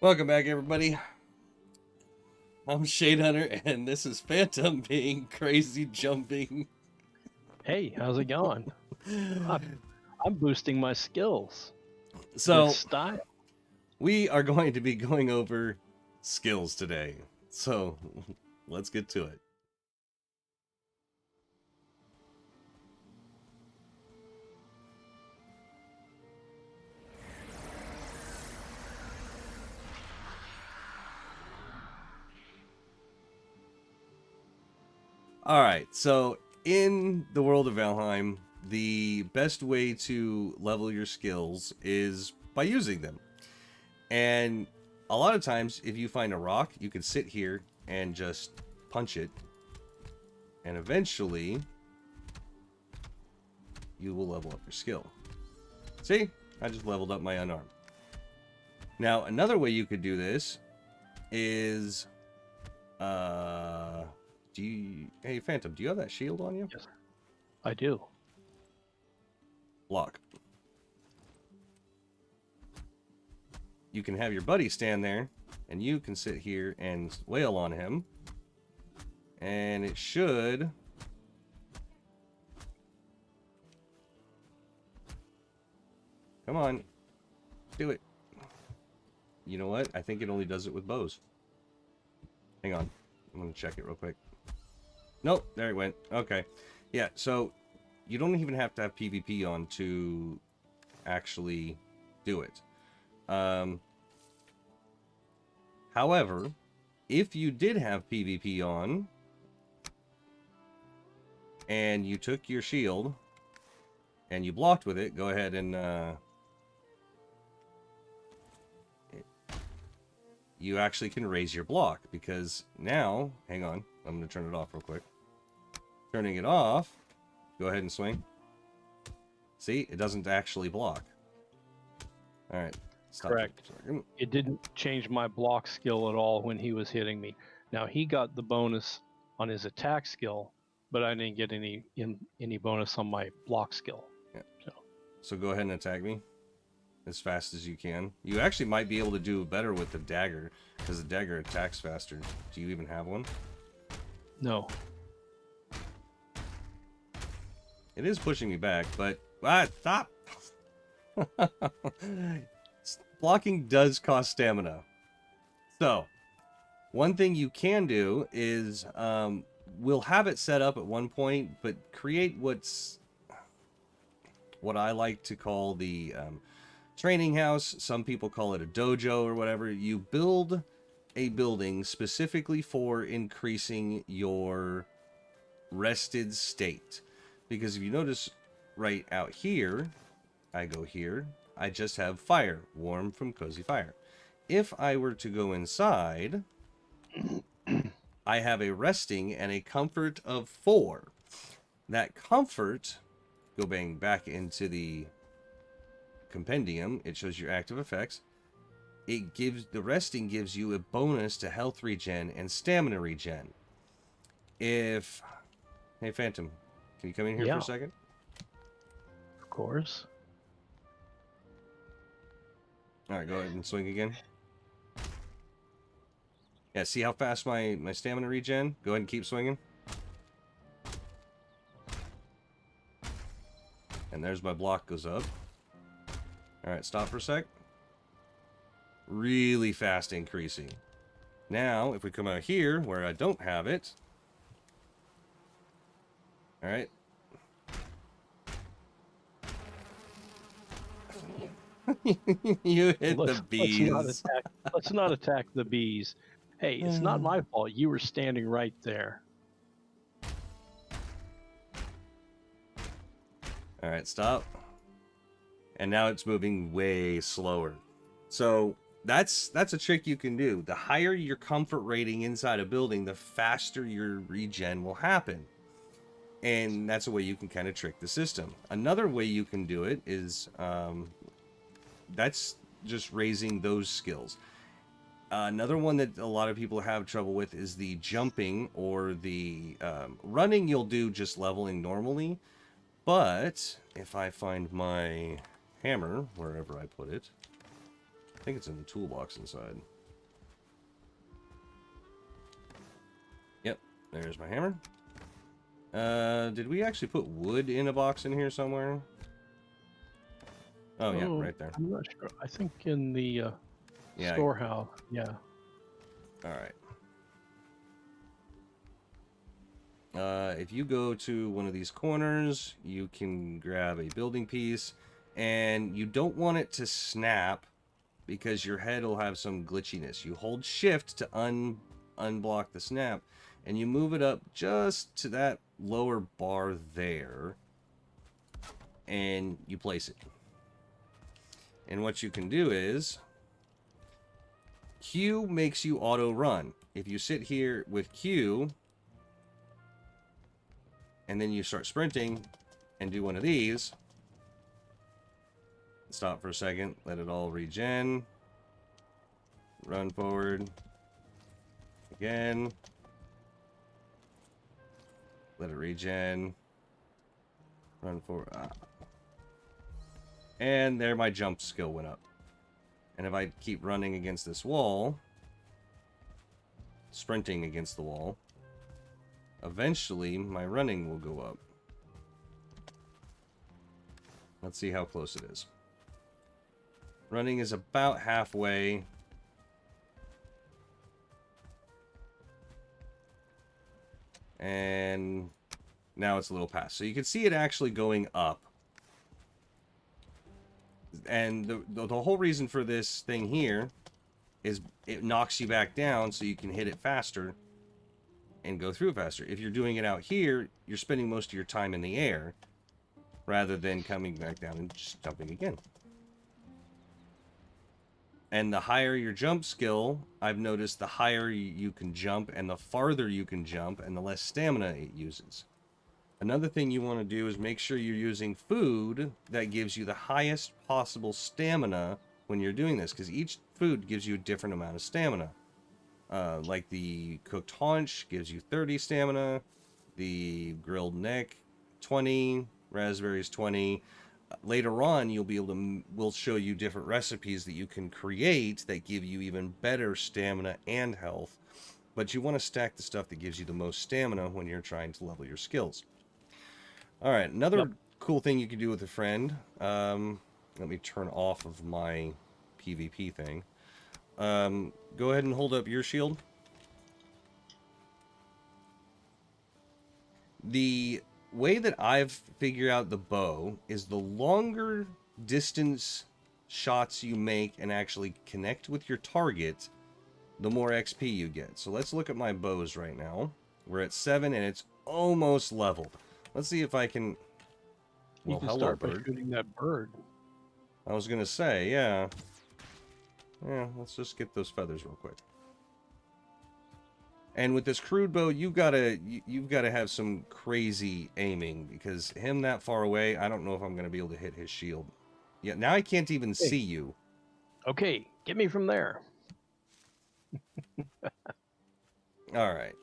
Welcome back, everybody. I'm Shade Hunter, and this is Phantom being crazy jumping. Hey, how's it going? I'm boosting my skills with So, style. we are going to be going over skills today. So, let's get to it. Alright, so in the world of Valheim, the best way to level your skills is by using them. And a lot of times, if you find a rock, you can sit here and just punch it. And eventually, you will level up your skill. See? I just leveled up my unarmed. Now, another way you could do this is... Hey, Phantom, do you have that shield on you? Yes, I do. Lock. You can have your buddy stand there, and you can sit here and wail on him. And it should... Come on. Do it. You know what? I think it only does it with bows. Hang on. I'm going to check it real quick. Nope. There it went. Okay. Yeah, so you don't even have to have PvP on to actually do it. However, if you did have PvP on and you took your shield and you blocked with it, go ahead and you actually can raise your block, because now, hang on, I'm going to turn it off real quick. Turning it off, go ahead and swing. See, it doesn't actually block. All right, stop. Correct. It didn't change my block skill at all when he was hitting me. Now he got the bonus on his attack skill, but I didn't get any bonus on my block skill. Yeah. So go ahead and attack me as fast as you can. You actually might be able to do better with the dagger, because the dagger attacks faster. Do you even have one? No. It is pushing me back, but... stop! Blocking does cost stamina. So, one thing you can do is... we'll have it set up at one point, but create what I like to call the... training house. Some people call it a dojo or whatever. You build a building specifically for increasing your rested state, because if you notice right out here, I go here, I just have fire, warm from cozy fire. If I were to go inside, I have a resting and a comfort of 4. That comfort, go bang back into the compendium, it shows your active effects. It gives, the resting gives you a bonus to health regen and stamina regen. If, hey Phantom, can you come in here for a second? Of course. All right, go ahead and swing again. Yeah, see how fast my stamina regen? Go ahead and keep swinging. And there's my block goes up. All right, stop for a sec. Really fast increasing. Now, if we come out here where I don't have it. All right. You hit the bees. Let's not attack the bees. Hey, it's not my fault. You were standing right there. All right, stop. And now it's moving way slower. So that's a trick you can do. The higher your comfort rating inside a building, the faster your regen will happen. And that's a way you can kind of trick the system. Another way you can do it is, that's just raising those skills. Another one that a lot of people have trouble with is the jumping or the running. You'll do just leveling normally. But if I find my hammer, wherever I put it, I think it's in the toolbox inside. Yep, there's my hammer. Did we actually put wood in a box in here somewhere? Oh, yeah, right there. I'm not sure. I think in the Yeah. storehouse. Yeah. All right. If you go to one of these corners, you can grab a building piece, and you don't want it to snap because your head will have some glitchiness. You hold shift to unblock the snap, and you move it up just to that lower bar there, and you place it. And what you can do is Q makes you auto run. If you sit here with Q and then you start sprinting and do one of these, stop for a second, let it all regen, run forward again, let it regen, run forward, and there my jump skill went up. And if I keep running against this wall, sprinting against the wall, eventually my running will go up. Let's see how close it is. Running is about halfway. And now it's a little past. So you can see it actually going up. And the whole reason for this thing here is it knocks you back down so you can hit it faster and go through it faster. If you're doing it out here, you're spending most of your time in the air rather than coming back down and just jumping again. And the higher your jump skill, I've noticed the higher you can jump and the farther you can jump and the less stamina it uses. Another thing you want to do is make sure you're using food that gives you the highest possible stamina when you're doing this, because each food gives you a different amount of stamina. Like the cooked haunch gives you 30 stamina, the grilled neck 20, raspberries 20. Later on, we'll show you different recipes that you can create that give you even better stamina and health. But you want to stack the stuff that gives you the most stamina when you're trying to level your skills. All right, another cool thing you can do with a friend. Let me turn off of my PvP thing. Go ahead and hold up your shield. The way that I've figured out the bow is the longer distance shots you make and actually connect with your target, the more XP you get. So let's look at my bows right now. We're at 7 and it's almost leveled. Let's see if I can... Well, you can hello, start by bird. shooting that bird. I was gonna say, yeah. Yeah, let's just get those feathers real quick. And with this crude bow, you've gotta have some crazy aiming, because him that far away, I don't know if I'm gonna be able to hit his shield. Yeah, now I can't even see you. Okay, get me from there. All right,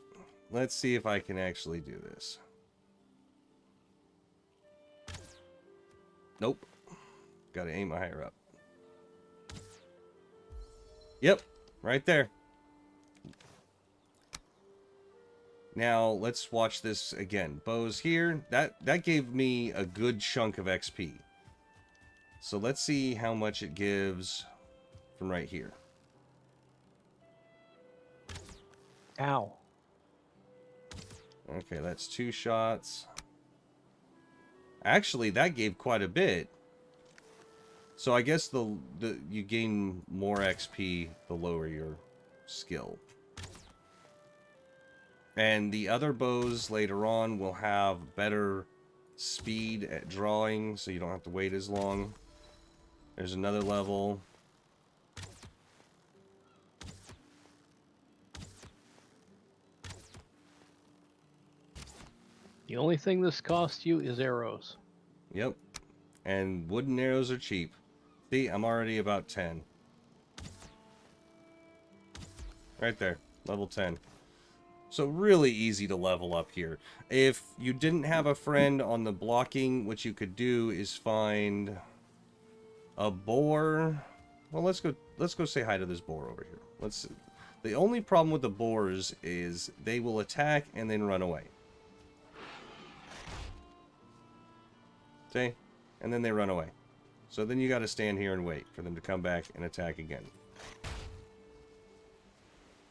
let's see if I can actually do this. Nope. Gotta aim higher up. Yep, right there. Now, let's watch this again. Bows here. That gave me a good chunk of XP. So let's see how much it gives from right here. Ow. Okay, that's 2 shots. Actually, that gave quite a bit. So I guess you gain more XP the lower your skill. And the other bows later on will have better speed at drawing, so you don't have to wait as long. There's another level. The only thing this costs you is arrows. Yep. And wooden arrows are cheap. See, I'm already about 10. Right there. Level 10. So really easy to level up here. If you didn't have a friend on the blocking, what you could do is find a boar. Well, let's go say hi to this boar over here. Let's. The only problem with the boars is they will attack and then run away. See? And then they run away. So then you got to stand here and wait for them to come back and attack again.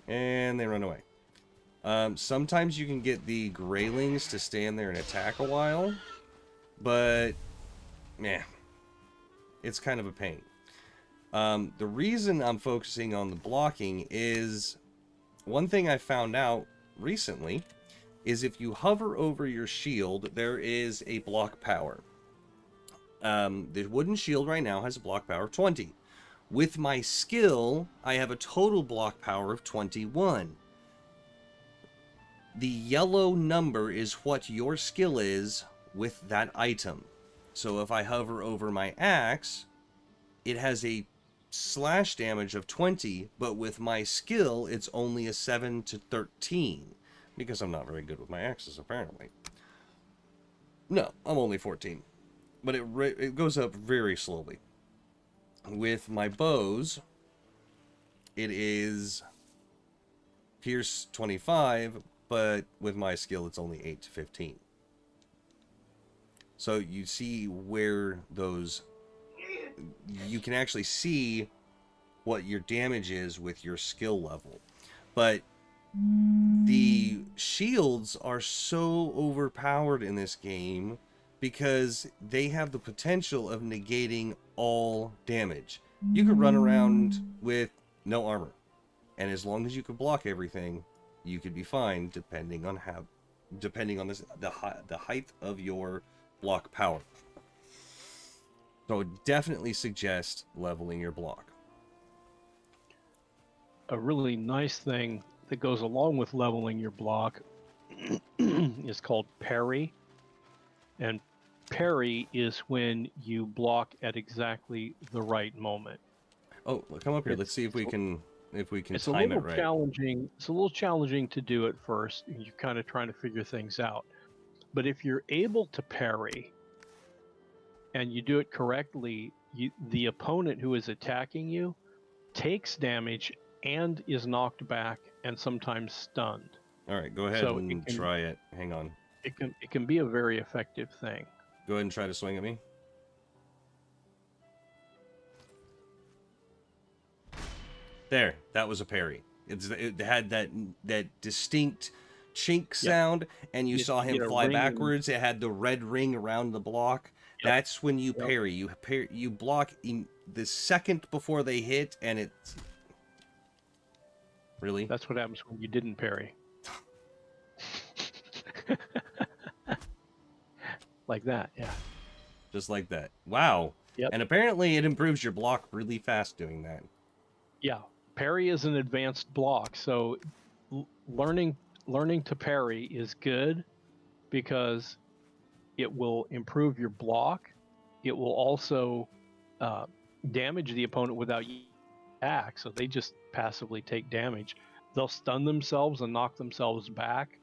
And they run away. Sometimes you can get the graylings to stand there and attack a while. But, meh. It's kind of a pain. The reason I'm focusing on the blocking is one thing I found out recently is if you hover over your shield, there is a block power. The wooden shield right now has a block power of 20. With my skill, I have a total block power of 21. The yellow number is what your skill is with that item. So if I hover over my axe, it has a slash damage of 20, but with my skill, it's only a 7 to 13. Because I'm not very good with my axes, apparently. No, I'm only 14. But it goes up very slowly. With my bows, it is Pierce 25, but with my skill, it's only 8 to 15. So you see where those... You can actually see what your damage is with your skill level. But the shields are so overpowered in this game because they have the potential of negating all damage. You could run around with no armor, and as long as you could block everything, you could be fine, depending on the height of your block power. So I would definitely suggest leveling your block. A really nice thing that goes along with leveling your block is called parry. And parry is when you block at exactly the right moment. Oh, come up here. Let's see if we can It's time it right. challenging. It's a little challenging to do at first. You're kind of trying to figure things out. But if you're able to parry and you do it correctly, the opponent who is attacking you takes damage and is knocked back and sometimes stunned. All right, go ahead and try it. Hang on. It can be a very effective thing. Go ahead and try to swing at me. There, that was a parry. It had that distinct chink sound, and you saw him fly backwards. It had the red ring around the block. Yep. That's when you parry. You block in the second before they hit, and it's really. That's what happens when you didn't parry. Like that, yeah. Just like that. Wow. Yep. And apparently it improves your block really fast doing that. Yeah. Parry is an advanced block, so learning to parry is good because it will improve your block. It will also damage the opponent without you attack, so they just passively take damage. They'll stun themselves and knock themselves back.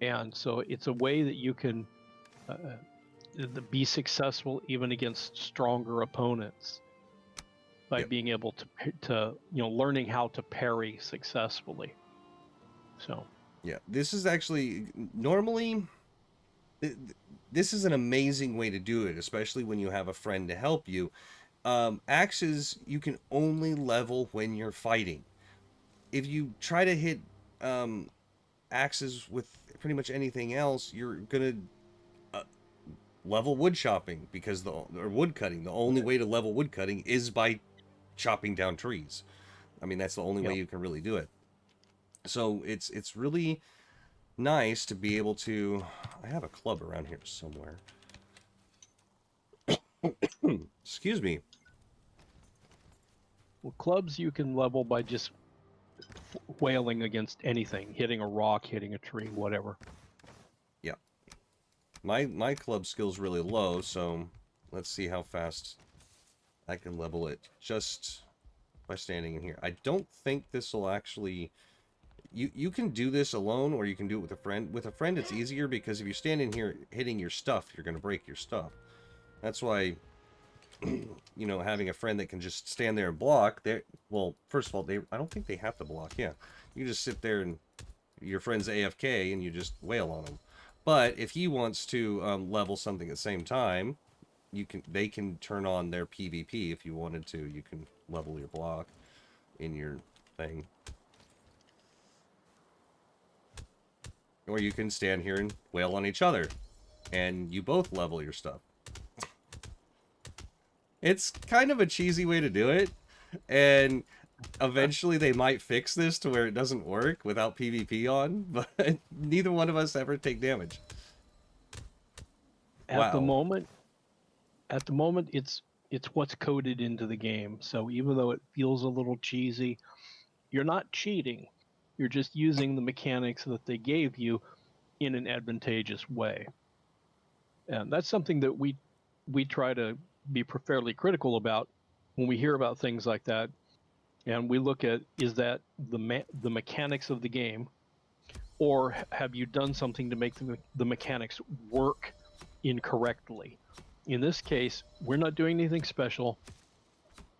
And so it's a way that you can be successful even against stronger opponents by being able to learning how to parry successfully. So yeah, this is actually normally this is an amazing way to do it, especially when you have a friend to help you. Axes you can only level when you're fighting. If you try to hit axes with pretty much anything else, you're gonna level wood chopping or wood cutting. The only way to level wood cutting is by chopping down trees. I mean, that's the only way you can really do it. So it's really nice to be able to. I have a club around here somewhere. Excuse me. Well, clubs you can level by just wailing against anything, hitting a rock, hitting a tree, whatever. Yeah. My club skill's really low, so let's see how fast I can level it just by standing in here. I don't think this will actually... You can do this alone, or you can do it with a friend. With a friend, it's easier, because if you stand in here hitting your stuff, you're going to break your stuff. That's why you know, having a friend that can just stand there and block. They well, first of all, I don't think they have to block. Yeah, you can just sit there and your friend's AFK and you just wail on him. But if he wants to level something at the same time, they can turn on their PvP if you wanted to. You can level your block in your thing. Or you can stand here and wail on each other. And you both level your stuff. It's kind of a cheesy way to do it. And eventually they might fix this to where it doesn't work without PvP on. But neither one of us ever take damage. At the Wow. moment, it's what's coded into the game. So even though it feels a little cheesy, you're not cheating. You're just using the mechanics that they gave you in an advantageous way. And that's something that we try to be fairly critical about when we hear about things like that. And we look at, is that the mechanics of the game, or have you done something to make the mechanics work incorrectly? In this case, we're not doing anything special.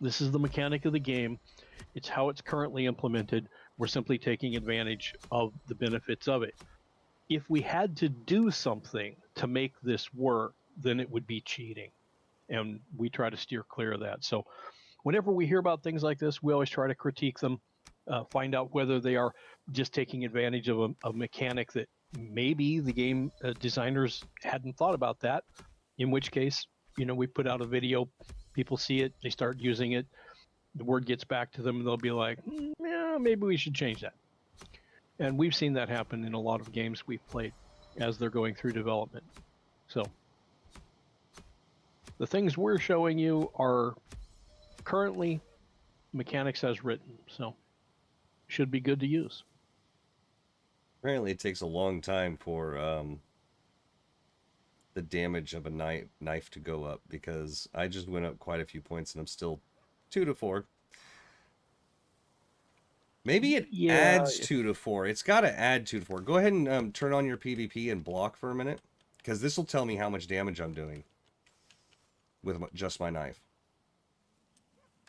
This is the mechanic of the game. It's how it's currently implemented. We're simply taking advantage of the benefits of it. If we had to do something to make this work, then it would be cheating. And we try to steer clear of that. So whenever we hear about things like this, we always try to critique them, find out whether they are just taking advantage of a mechanic that maybe the game designers hadn't thought about that, in which case, we put out a video, people see it, they start using it, the word gets back to them, and they'll be like, yeah, maybe we should change that. And we've seen that happen in a lot of games we've played as they're going through development. So the things we're showing you are currently mechanics as written, so should be good to use. Apparently it takes a long time for the damage of a knife to go up, because I just went up quite a few points and I'm still 2 to 4. Maybe it adds 2 to 4. It's got to add 2 to 4. Go ahead and turn on your PvP and block for a minute, because this will tell me how much damage I'm doing with just my knife.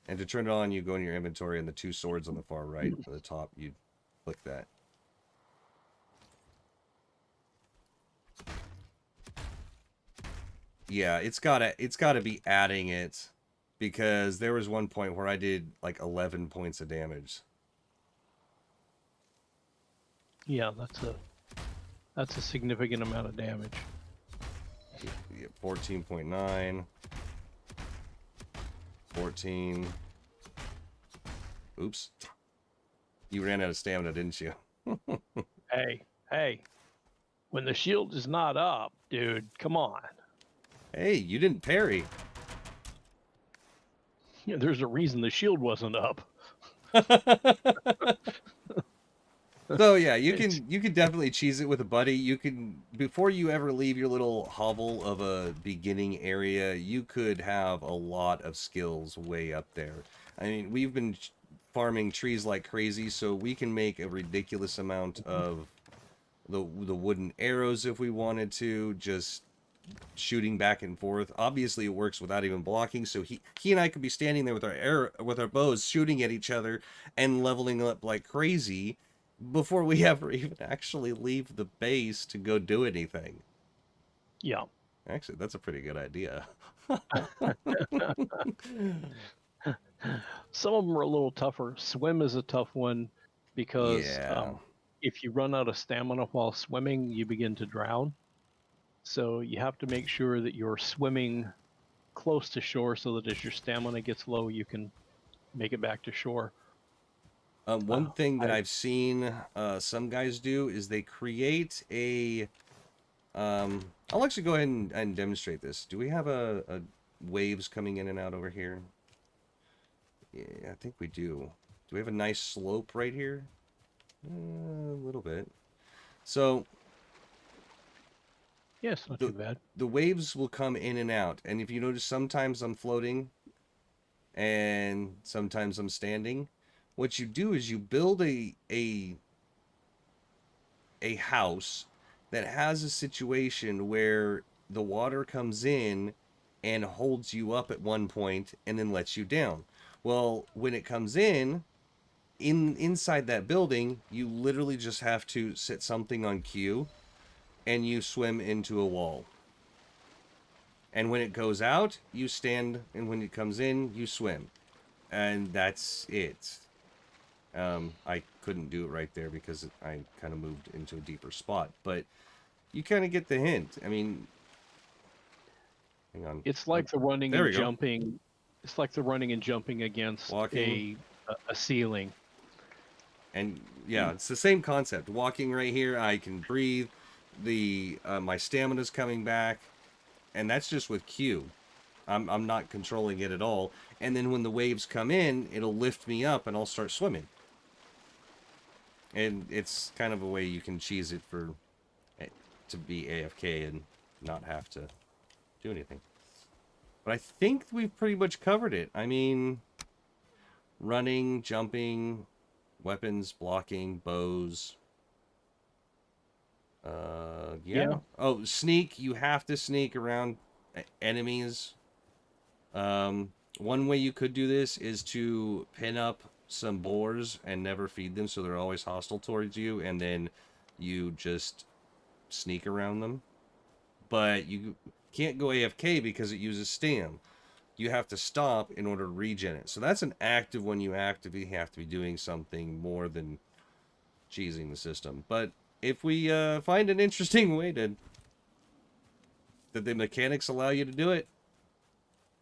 And to turn it on, you go in your inventory and the 2 swords on the far right at the top, you click that. Yeah, it's gotta be adding it, because there was one point where I did like 11 points of damage. Yeah, that's a significant amount of damage. Yeah, 14.9, 14. Oops. You ran out of stamina, didn't you? Hey, when the shield is not up, dude, come on. Hey, you didn't parry. There's a reason the shield wasn't up. So yeah, you can definitely cheese it with a buddy. You can, before you ever leave your little hovel of a beginning area, you could have a lot of skills way up there. I mean, we've been farming trees like crazy, so we can make a ridiculous amount of the wooden arrows if we wanted to, just shooting back and forth. Obviously it works without even blocking, so he and I could be standing there with our bows shooting at each other and leveling up like crazy before we ever even actually leave the base to go do anything. Yeah. Actually, that's a pretty good idea. Some of them are a little tougher. Swim is a tough one because Yeah. if you run out of stamina while swimming, you begin to drown. So you have to make sure that you're swimming close to shore so that as your stamina gets low, you can make it back to shore. One thing that I've seen some guys do is they create a... I'll actually go ahead and demonstrate this. Do we have a waves coming in and out over here? Yeah, I think we do. Do we have a nice slope right here? A little bit. So... Yes, not too bad. The waves will come in and out. And if you notice, sometimes I'm floating and sometimes I'm standing. What you do is you build a house that has a situation where the water comes in and holds you up at one point and then lets you down. Well, when it comes inside that building, you literally just have to set something on Q and you swim into a wall. And when it goes out, you stand, and when it comes in, you swim. And that's it. I couldn't do it right there because I kind of moved into a deeper spot, but you kind of get the hint. I mean, hang on. It's like the running There we and go. jumping. It's like the running and jumping against Walking. a ceiling. And yeah, it's the same concept. Walking right here, I can breathe. My stamina's coming back, and that's just with Q. I'm not controlling it at all. And then when the waves come in, it'll lift me up, and I'll start swimming. And it's kind of a way you can cheese it to be AFK and not have to do anything. But I think we've pretty much covered it. I mean, running, jumping, weapons, blocking, bows. Yeah. Oh, sneak. You have to sneak around enemies. One way you could do this is to pin up some boars and never feed them, so they're always hostile towards you, and then you just sneak around them. But you can't go AFK because it uses stam. You have to stop in order to regen it. So that's an active one. You actively have to be doing something more than cheesing the system. But if we find an interesting way that the mechanics allow you to do it,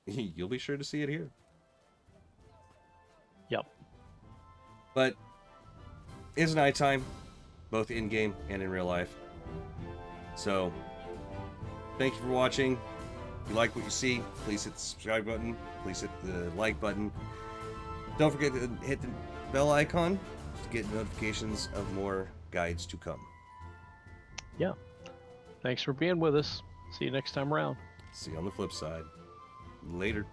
you'll be sure to see it here. Yep. But it's nighttime, both in-game and in real life. So, thank you for watching. If you like what you see, please hit the subscribe button. Please hit the like button. Don't forget to hit the bell icon to get notifications of more guides to come. Yeah. Thanks for being with us. See you next time around. See you on the flip side. Later.